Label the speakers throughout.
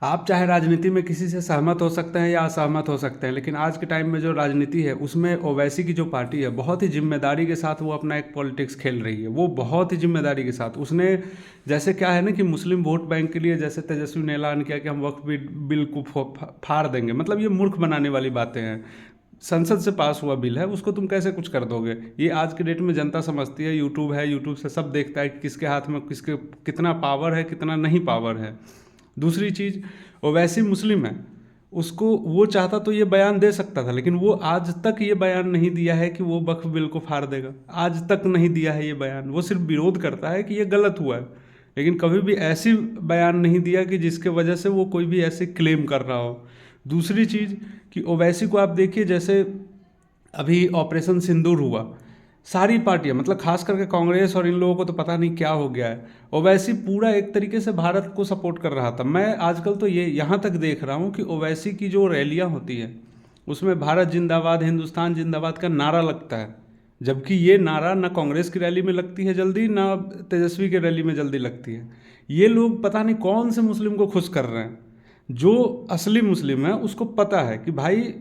Speaker 1: आप चाहे राजनीति में किसी से सहमत हो सकते हैं या असहमत हो सकते हैं, लेकिन आज के टाइम में जो राजनीति है उसमें ओवैसी की जो पार्टी है बहुत ही जिम्मेदारी के साथ वो अपना एक पॉलिटिक्स खेल रही है। वो बहुत ही जिम्मेदारी के साथ उसने, जैसे क्या है ना कि मुस्लिम वोट बैंक के लिए जैसे तेजस्वी ने ऐलान किया कि हम वक्फ बिल को फाड़ देंगे, मतलब ये मूर्ख बनाने वाली बातें हैं। संसद से पास हुआ बिल है, उसको तुम कैसे कुछ कर दोगे? ये आज के डेट में जनता समझती है, यूट्यूब है, यूट्यूब से सब देखता है कि किसके हाथ में किसके कितना पावर है, कितना नहीं पावर है। दूसरी चीज़, ओवैसी मुस्लिम है, उसको वो चाहता तो ये बयान दे सकता था, लेकिन वो आज तक ये बयान नहीं दिया है कि वो वक्फ बिल को फाड़ देगा। आज तक नहीं दिया है ये बयान। वो सिर्फ विरोध करता है कि ये गलत हुआ है, लेकिन कभी भी ऐसी बयान नहीं दिया कि जिसके वजह से वो कोई भी ऐसे क्लेम कर रहा हो। दूसरी चीज़ कि ओवैसी को आप देखिए, जैसे अभी ऑपरेशन सिंदूर हुआ, सारी पार्टियां, मतलब खास करके कांग्रेस और इन लोगों को तो पता नहीं क्या हो गया है। ओवैसी पूरा एक तरीके से भारत को सपोर्ट कर रहा था। मैं आजकल तो ये यहाँ तक देख रहा हूँ कि ओवैसी की जो रैलियाँ होती हैं उसमें भारत जिंदाबाद, हिंदुस्तान जिंदाबाद का नारा लगता है, जबकि ये नारा ना कांग्रेस की रैली में लगती है जल्दी, ना तेजस्वी की रैली में जल्दी लगती है। ये लोग पता नहीं कौन से मुस्लिम को खुश कर रहे हैं। जो असली मुस्लिम है उसको पता है कि भाई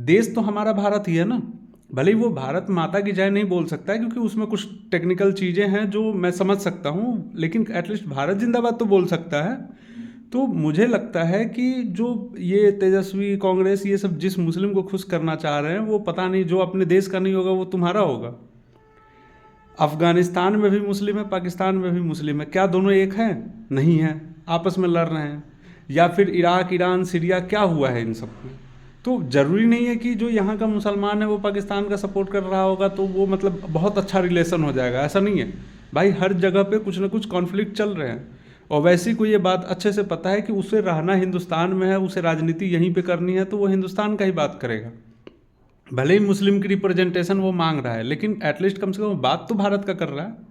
Speaker 1: देश तो हमारा भारत ही है ना। भले ही वो भारत माता की जय नहीं बोल सकता है क्योंकि उसमें कुछ टेक्निकल चीज़ें हैं जो मैं समझ सकता हूँ, लेकिन एटलीस्ट भारत जिंदाबाद तो बोल सकता है। तो मुझे लगता है कि जो ये तेजस्वी, कांग्रेस, ये सब जिस मुस्लिम को खुश करना चाह रहे हैं वो पता नहीं, जो अपने देश का नहीं होगा वो तुम्हारा होगा। अफगानिस्तान में भी मुस्लिम है, पाकिस्तान में भी मुस्लिम है, क्या दोनों एक हैं? नहीं है, आपस में लड़ रहे हैं। या फिर इराक, ईरान, सीरिया, क्या हुआ है इन सब में? तो ज़रूरी नहीं है कि जो यहाँ का मुसलमान है वो पाकिस्तान का सपोर्ट कर रहा होगा तो वो मतलब बहुत अच्छा रिलेशन हो जाएगा, ऐसा नहीं है भाई। हर जगह पे कुछ ना कुछ कॉन्फ्लिक्ट चल रहे हैं। ओवैसी को ये बात अच्छे से पता है कि उसे रहना हिंदुस्तान में है, उसे राजनीति यहीं पे करनी है, तो वो हिंदुस्तान का ही बात करेगा। भले ही मुस्लिम की रिप्रेजेंटेशन वो मांग रहा है, लेकिन एटलीस्ट कम से कम बात तो भारत का कर रहा है।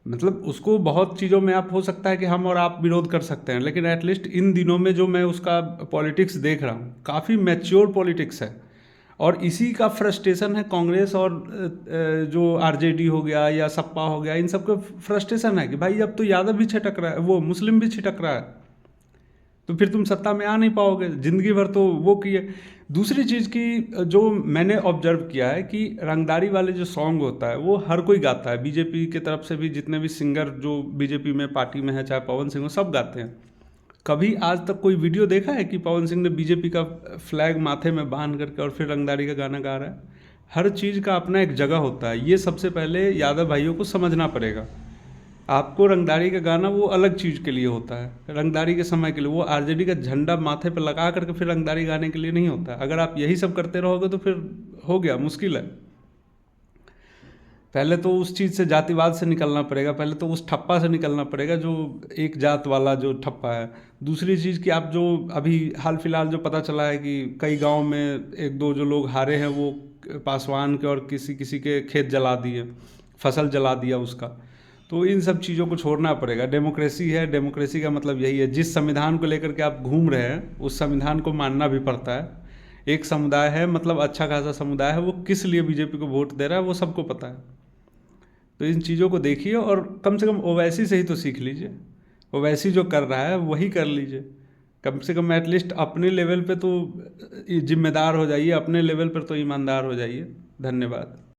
Speaker 1: मतलब उसको बहुत चीज़ों में आप, हो सकता है कि हम और आप विरोध कर सकते हैं, लेकिन एटलीस्ट इन दिनों में जो मैं उसका पॉलिटिक्स देख रहा हूँ काफ़ी मैच्योर पॉलिटिक्स है। और इसी का फ्रस्ट्रेशन है कांग्रेस और जो आरजेडी हो गया या सपा हो गया, इन सब का फ्रस्ट्रेशन है कि भाई अब तो यादव भी छिटक रहा है, वो मुस्लिम भी छिटक रहा है, तो फिर तुम सत्ता में आ नहीं पाओगे। जिंदगी भर तो वो किए। दूसरी चीज़ की जो मैंने ऑब्जर्व किया है कि रंगदारी वाले जो सॉन्ग होता है वो हर कोई गाता है, बीजेपी की तरफ से भी जितने भी सिंगर जो बीजेपी में पार्टी में है, चाहे पवन सिंह हो, सब गाते हैं। कभी आज तक कोई वीडियो देखा है कि पवन सिंह ने बीजेपी का फ्लैग माथे में बांध करके और फिर रंगदारी का गाना गा रहा है? हर चीज़ का अपना एक जगह होता है, ये सबसे पहले यादव भाइयों को समझना पड़ेगा। आपको रंगदारी का गाना वो अलग चीज़ के लिए होता है, रंगदारी के समय के लिए। वो आरजेडी का झंडा माथे पर लगा करके फिर रंगदारी गाने के लिए नहीं होता है। अगर आप यही सब करते रहोगे तो फिर हो गया, मुश्किल है। पहले तो उस चीज़ से, जातिवाद से निकलना पड़ेगा, पहले तो उस ठप्पा से निकलना पड़ेगा जो एक जात वाला जो ठप्पा है। दूसरी चीज़ कि आप जो अभी हाल फिलहाल जो पता चला है कि कई गांव में एक दो जो लोग हारे हैं वो पासवान के और किसी किसी के खेत जला दिए, फसल जला दिया उसका। तो इन सब चीज़ों को छोड़ना पड़ेगा। डेमोक्रेसी है, डेमोक्रेसी का मतलब यही है, जिस संविधान को लेकर के आप घूम रहे हैं उस संविधान को मानना भी पड़ता है। एक समुदाय है, मतलब अच्छा खासा समुदाय है, वो किस लिए बीजेपी को वोट दे रहा है वो सबको पता है। तो इन चीज़ों को देखिए और कम से कम ओवैसी से ही तो सीख लीजिए। ओवैसी जो कर रहा है वही कर लीजिए। कम से कम एटलीस्ट अपने लेवल पे तो जिम्मेदार हो जाइए, अपने लेवल पर तो ईमानदार हो जाइए। धन्यवाद।